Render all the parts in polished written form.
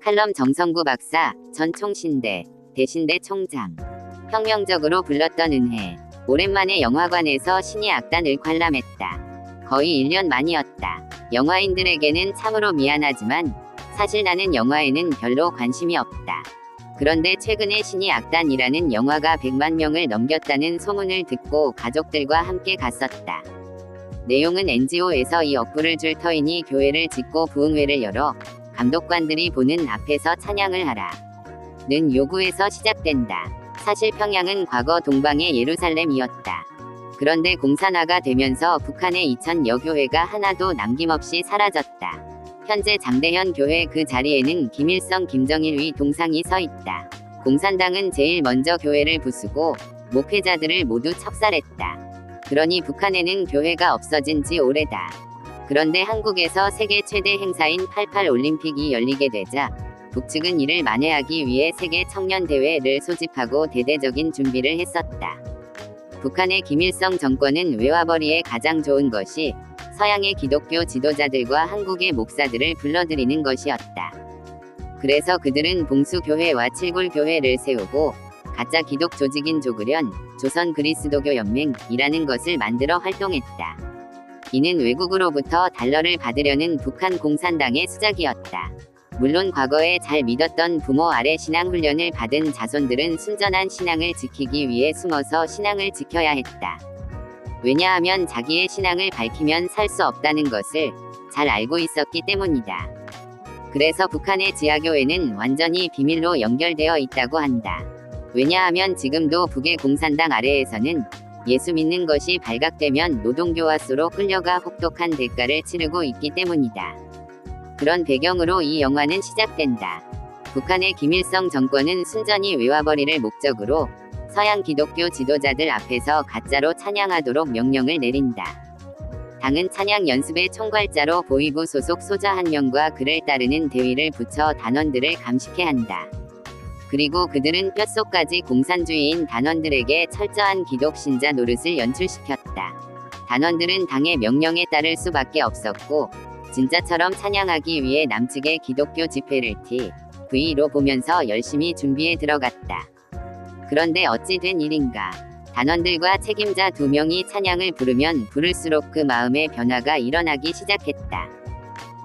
칼럼 정성구 박사, 전 총신대, 대신대 총장. 혁명적으로 불렀던 은혜. 오랜만에 영화관에서 신이 악단을 관람했다. 거의 1년 만이었다. 영화인들에게는 참으로 미안하지만 사실 나는 영화에는 별로 관심이 없다. 그런데 최근에 신이 악단이라는 영화가 100만 명을 넘겼다는 소문을 듣고 가족들과 함께 갔었다. 내용은 NGO에서 이 억부를 줄 터이니 교회를 짓고 부흥회를 열어 감독관들이 보는 앞에서 찬양을 하라 는 요구에서 시작된다. 사실 평양은 과거 동방의 예루살렘이었다. 그런데 공산화가 되면서 북한의 2000여 교회가 하나도 남김없이 사라졌다. 현재 장대현 교회 그 자리에는 김일성 김정일 위 동상이 서 있다. 공산당은 제일 먼저 교회를 부수고 목회자들을 모두 척살했다. 그러니 북한에는 교회가 없어진 지 오래다. 그런데 한국에서 세계 최대 행사인 88 올림픽이 열리게 되자 북측은 이를 만회하기 위해 세계 청년대회를 소집하고 대대적인 준비를 했었다. 북한의 김일성 정권은 외화벌이에 가장 좋은 것이 서양의 기독교 지도자들과 한국의 목사들을 불러들이는 것이었다. 그래서 그들은 봉수교회와 칠골교회를 세우고 가짜 기독 조직인 조그련 조선 그리스도교 연맹이라는 것을 만들어 활동했다. 이는 외국으로부터 달러를 받으려는 북한 공산당의 수작이었다. 물론 과거에 잘 믿었던 부모 아래 신앙훈련을 받은 자손들은 순전한 신앙을 지키기 위해 숨어서 신앙을 지켜야 했다. 왜냐하면 자기의 신앙을 밝히면 살 수 없다는 것을 잘 알고 있었기 때문이다. 그래서 북한의 지하교회는 완전히 비밀로 연결되어 있다고 한다. 왜냐하면 지금도 북의 공산당 아래에서는 예수 믿는 것이 발각되면 노동교화소로 끌려가 혹독한 대가를 치르고 있기 때문이다. 그런 배경으로 이 영화는 시작된다. 북한의 김일성 정권은 순전히 외화벌이를 목적으로 서양 기독교 지도자들 앞에서 가짜로 찬양하도록 명령을 내린다. 당은 찬양 연습의 총괄자로 보위부 소속 소자 1명과 그를 따르는 대위를 붙여 단원들을 감식해 한다. 그리고 그들은 뼛속까지 공산주의인 단원들에게 철저한 기독 신자 노릇을 연출시켰다. 단원들은 당의 명령에 따를 수밖에 없었고 진짜처럼 찬양하기 위해 남측의 기독교 집회를 TV로 보면서 열심히 준비에 들어갔다. 그런데 어찌 된 일인가. 단원들과 책임자 2명이 찬양을 부르면 부를수록 그 마음의 변화가 일어나기 시작했다.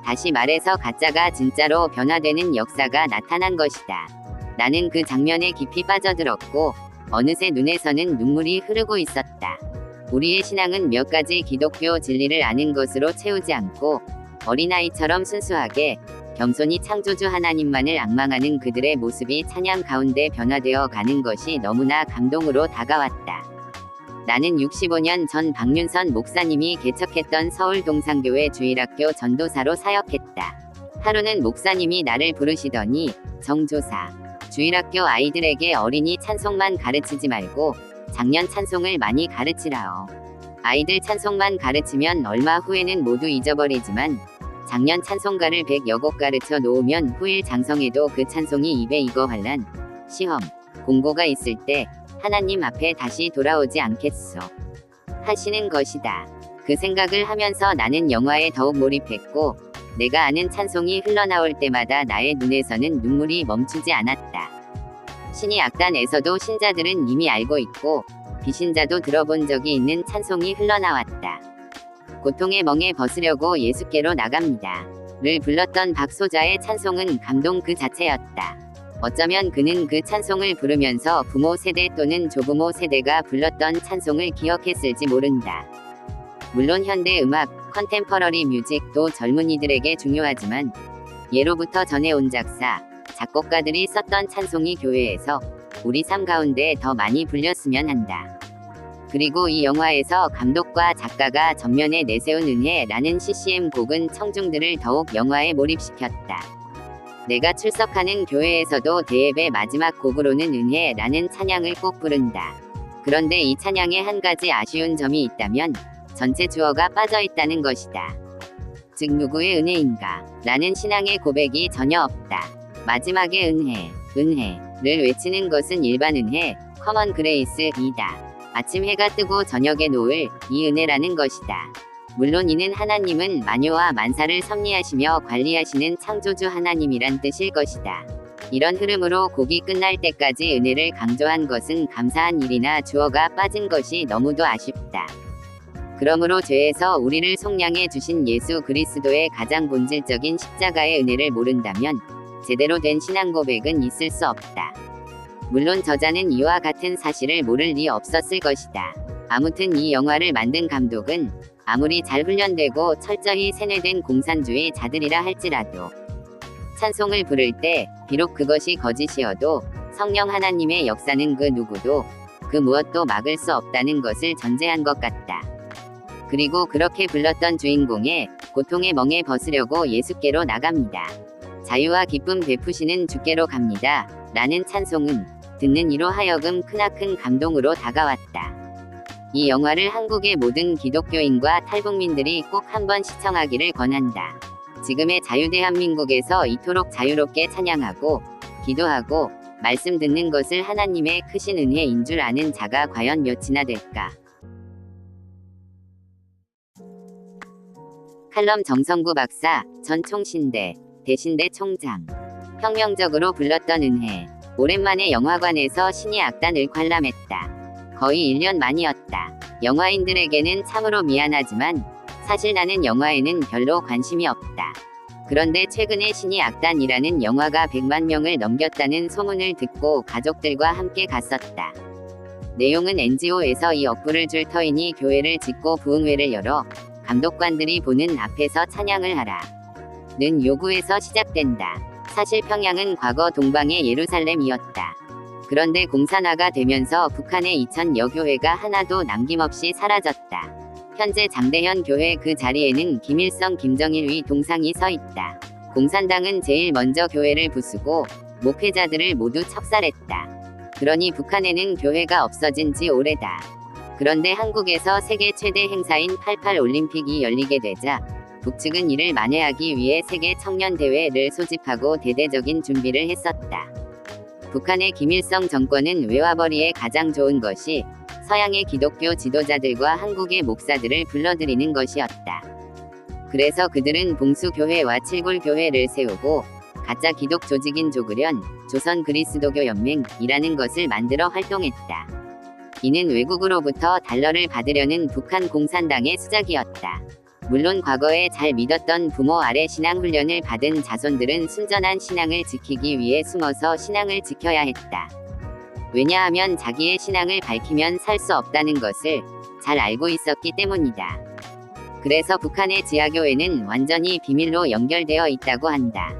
다시 말해서 가짜가 진짜로 변화되는 역사가 나타난 것이다. 나는 그 장면에 깊이 빠져들었고 어느새 눈에서는 눈물이 흐르고 있었다. 우리의 신앙은 몇 가지 기독교 진리를 아는 것으로 채우지 않고 어린아이처럼 순수하게 겸손히 창조주 하나님만을 앙망하는 그들의 모습이 찬양 가운데 변화되어 가는 것이 너무나 감동으로 다가왔다. 나는 65년 전 박윤선 목사님이 개척했던 서울 동산교회 주일학교 전도사로 사역했다. 하루는 목사님이 나를 부르시더니 정조사, 주일학교 아이들에게 어린이 찬송만 가르치지 말고 작년 찬송을 많이 가르치라오. 아이들 찬송만 가르치면 얼마 후에는 모두 잊어버리지만 작년 찬송가를 100여 곡 가르쳐 놓으면 후일 장성에도 그 찬송이 입에 익어 환란, 시험, 공고가 있을 때 하나님 앞에 다시 돌아오지 않겠소 하시는 것이다. 그 생각을 하면서 나는 영화에 더욱 몰입했고 내가 아는 찬송이 흘러나올 때마다 나의 눈에서는 눈물이 멈추지 않았다. 신이 악단에서도 신자들은 이미 알고 있고 비신자도 들어본 적이 있는 찬송이 흘러나왔다. 고통의 멍에 벗으려고 예수께로 나갑니다. 를 불렀던 박소자의 찬송은 감동 그 자체였다. 어쩌면 그는 그 찬송을 부르면서 부모 세대 또는 조부모 세대가 불렀던 찬송을 기억했을지 모른다. 물론 현대 음악, 컨템퍼러리 뮤직도 젊은이들에게 중요하지만 예로부터 전해온 작사, 작곡가들이 썼던 찬송이 교회에서 우리 삶 가운데 더 많이 불렸으면 한다. 그리고 이 영화에서 감독과 작가가 전면에 내세운 은혜라는 CCM 곡은 청중들을 더욱 영화에 몰입시켰다. 내가 출석하는 교회에서도 대예배 마지막 곡으로는 은혜라는 찬양을 꼭 부른다. 그런데 이 찬양에 한 가지 아쉬운 점이 있다면 전체 주어가 빠져있다는 것이다. 즉 누구의 은혜인가? 라는 신앙의 고백이 전혀 없다. 마지막에 은혜를 외치는 것은 일반 은혜, 커먼 그레이스이다. 아침 해가 뜨고 저녁에 노을, 이 은혜라는 것이다. 물론 이는 하나님은 만유와 만사를 섭리하시며 관리하시는 창조주 하나님이란 뜻일 것이다. 이런 흐름으로 곡이 끝날 때까지 은혜를 강조한 것은 감사한 일이나 주어가 빠진 것이 너무도 아쉽다. 그러므로 죄에서 우리를 속량해 주신 예수 그리스도의 가장 본질적인 십자가의 은혜를 모른다면 제대로 된 신앙 고백은 있을 수 없다. 물론 저자는 이와 같은 사실을 모를 리 없었을 것이다. 아무튼 이 영화를 만든 감독은 아무리 잘 훈련되고 철저히 세뇌된 공산주의 자들이라 할지라도 찬송을 부를 때 비록 그것이 거짓이어도 성령 하나님의 역사는 그 누구도 그 무엇도 막을 수 없다는 것을 전제한 것 같다. 그리고 그렇게 불렀던 주인공의 고통의 멍에 벗으려고 예수께로 나갑니다. 자유와 기쁨 베푸시는 주께로 갑니다. 라는 찬송은 듣는 이로 하여금 크나큰 감동으로 다가왔다. 이 영화를 한국의 모든 기독교인과 탈북민들이 꼭 한번 시청하기를 권한다. 지금의 자유대한민국에서 이토록 자유롭게 찬양하고 기도하고 말씀 듣는 것을 하나님의 크신 은혜인 줄 아는 자가 과연 몇이나 될까. 칼럼 정성구 박사, 전 총신대, 대신대 총장. 혁명적으로 불렀던 은혜. 오랜만에 영화관에서 신이 악단을 관람했다. 거의 1년 만이었다. 영화인들에게는 참으로 미안하지만 사실 나는 영화에는 별로 관심이 없다. 그런데 최근에 신이 악단이라는 영화가 100만 명을 넘겼다는 소문을 듣고 가족들과 함께 갔었다. 내용은 NGO에서 이 억부를 줄 터이니 교회를 짓고 부흥회를 열어 감독관들이 보는 앞에서 찬양을 하라 는 요구에서 시작된다. 사실 평양은 과거 동방의 예루살렘이었다. 그런데 공산화가 되면서 북한의 2000여 교회가 하나도 남김없이 사라졌다. 현재 장대현 교회 그 자리에는 김일성 김정일 위 동상이 서 있다. 공산당은 제일 먼저 교회를 부수고 목회자들을 모두 척살했다. 그러니 북한에는 교회가 없어진 지 오래다. 그런데 한국에서 세계 최대 행사인 88 올림픽이 열리게 되자 북측은 이를 만회하기 위해 세계 청년대회를 소집하고 대대적인 준비를 했었다. 북한의 김일성 정권은 외화벌이에 가장 좋은 것이 서양의 기독교 지도자들과 한국의 목사들을 불러들이는 것이었다. 그래서 그들은 봉수교회와 칠골교회를 세우고 가짜 기독 조직인 조그련 조선 그리스도교 연맹이라는 것을 만들어 활동했다. 이는 외국으로부터 달러를 받으려는 북한 공산당의 수작이었다. 물론 과거에 잘 믿었던 부모 아래 신앙 훈련을 받은 자손들은 순전한 신앙을 지키기 위해 숨어서 신앙을 지켜야 했다. 왜냐하면 자기의 신앙을 밝히면 살 수 없다는 것을 잘 알고 있었기 때문이다. 그래서 북한의 지하교회는 완전히 비밀로 연결되어 있다고 한다.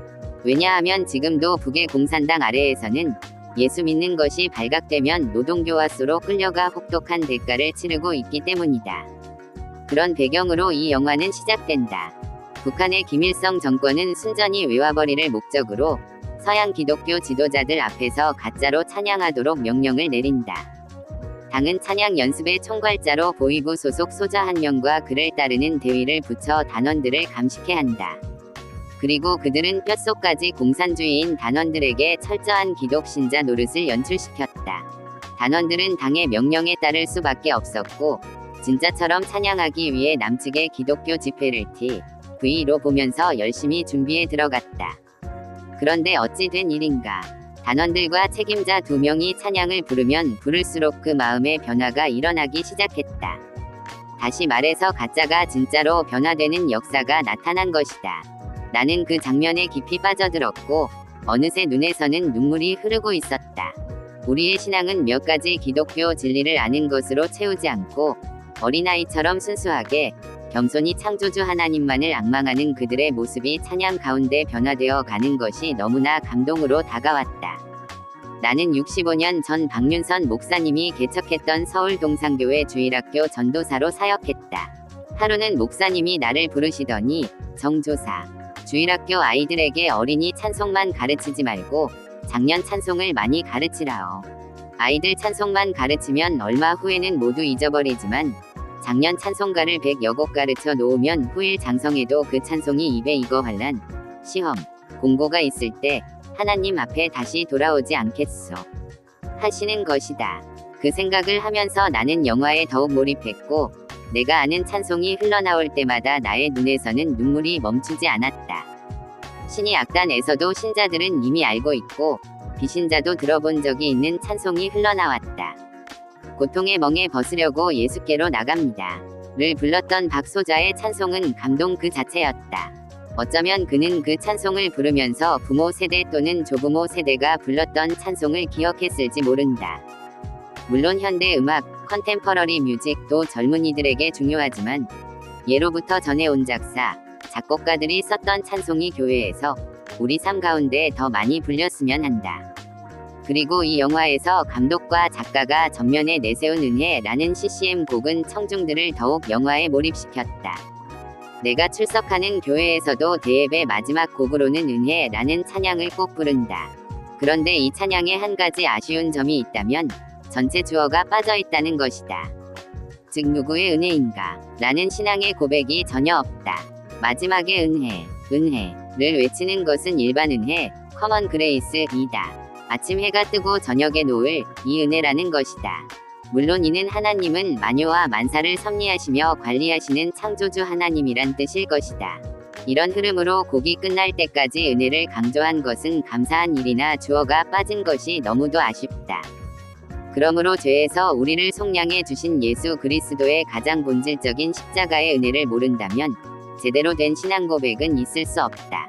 왜냐하면 지금도 북의 공산당 아래에서는 예수 믿는 것이 발각되면 노동교화소로 끌려가 혹독한 대가를 치르고 있기 때문이다. 그런 배경으로 이 영화는 시작된다. 북한의 김일성 정권은 순전히 외화벌이를 목적으로 서양 기독교 지도자들 앞에서 가짜로 찬양하도록 명령을 내린다. 당은 찬양 연습의 총괄자로 보이부 소속 소자 1명과 그를 따르는 대위를 붙여 단원들을 감식해 한다. 그리고 그들은 뼛속까지 공산주의인 단원들에게 철저한 기독 신자 노릇을 연출시켰다. 단원들은 당의 명령에 따를 수밖에 없었고 진짜처럼 찬양하기 위해 남측의 기독교 집회를 TV로 보면서 열심히 준비에 들어갔다. 그런데 어찌 된 일인가. 단원들과 책임자 2명이 찬양을 부르면 부를수록 그 마음의 변화가 일어나기 시작했다. 다시 말해서 가짜가 진짜로 변화되는 역사가 나타난 것이다. 나는 그 장면에 깊이 빠져들었고 어느새 눈에서는 눈물이 흐르고 있었다. 우리의 신앙은 몇 가지 기독교 진리를 아는 것으로 채우지 않고 어린아이처럼 순수하게 겸손히 창조주 하나님만을 앙망하는 그들의 모습이 찬양 가운데 변화되어 가는 것이 너무나 감동으로 다가왔다. 나는 65년 전 박윤선 목사님이 개척했던 서울 동산교회 주일학교 전도사로 사역했다. 하루는 목사님이 나를 부르시더니 정조사, 주일학교 아이들에게 어린이 찬송만 가르치지 말고 작년 찬송을 많이 가르치라오. 아이들 찬송만 가르치면 얼마 후에는 모두 잊어버리지만 작년 찬송가를 100여 곡 가르쳐 놓으면 후일 장성에도 그 찬송이 입에 익어 환란, 시험, 공고가 있을 때 하나님 앞에 다시 돌아오지 않겠소. 하시는 것이다. 그 생각을 하면서 나는 영화에 더욱 몰입했고 내가 아는 찬송이 흘러나올 때마다 나의 눈에서는 눈물이 멈추지 않았다. 신이 악단에서도 신자들은 이미 알고 있고 비신자도 들어본 적이 있는 찬송이 흘러나왔다. 고통의 멍에 벗으려고 예수께로 나갑니다. 를 불렀던 박소자의 찬송은 감동 그 자체였다. 어쩌면 그는 그 찬송을 부르면서 부모 세대 또는 조부모 세대가 불렀던 찬송을 기억했을지 모른다. 물론 현대 음악, 컨템퍼러리 뮤직도 젊은이들에게 중요하지만 예로부터 전해온 작사, 작곡가들이 썼던 찬송이 교회에서 우리 삶 가운데 더 많이 불렸으면 한다. 그리고 이 영화에서 감독과 작가가 전면에 내세운 은혜라는 CCM 곡은 청중들을 더욱 영화에 몰입시켰다. 내가 출석하는 교회에서도 대예배 마지막 곡으로는 은혜라는 찬양을 꼭 부른다. 그런데 이 찬양에 한 가지 아쉬운 점이 있다면 전체 주어가 빠져 있다는 것이다. 즉 누구의 은혜인가? 라는 신앙의 고백이 전혀 없다. 마지막에 은혜를 외치는 것은 일반 은혜, 커먼 그레이스이다. 아침 해가 뜨고 저녁에 노을, 이 은혜라는 것이다. 물론 이는 하나님은 만유와 만사를 섭리하시며 관리하시는 창조주 하나님이란 뜻일 것이다. 이런 흐름으로 곡이 끝날 때까지 은혜를 강조한 것은 감사한 일이나 주어가 빠진 것이 너무도 아쉽다. 그러므로 죄에서 우리를 속량해 주신 예수 그리스도의 가장 본질적인 십자가의 은혜를 모른다면 제대로 된 신앙 고백은 있을 수 없다.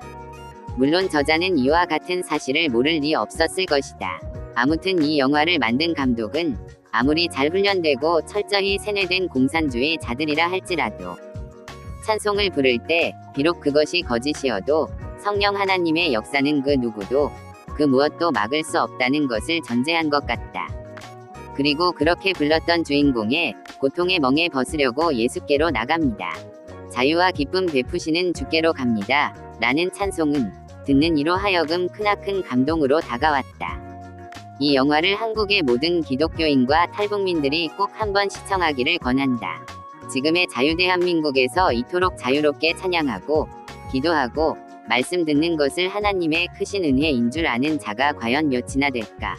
물론 저자는 이와 같은 사실을 모를 리 없었을 것이다. 아무튼 이 영화를 만든 감독은 아무리 잘 훈련되고 철저히 세뇌된 공산주의 자들이라 할지라도 찬송을 부를 때 비록 그것이 거짓이어도 성령 하나님의 역사는 그 누구도 그 무엇도 막을 수 없다는 것을 전제한 것 같다. 그리고 그렇게 불렀던 주인공의 고통의 멍에 벗으려고 예수께로 나갑니다. 자유와 기쁨 베푸시는 주께로 갑니다. 라는 찬송은 듣는 이로 하여금 크나큰 감동으로 다가왔다. 이 영화를 한국의 모든 기독교인과 탈북민들이 꼭 한번 시청하기를 권한다. 지금의 자유대한민국에서 이토록 자유롭게 찬양하고 기도하고 말씀 듣는 것을 하나님의 크신 은혜인 줄 아는 자가 과연 몇이나 될까?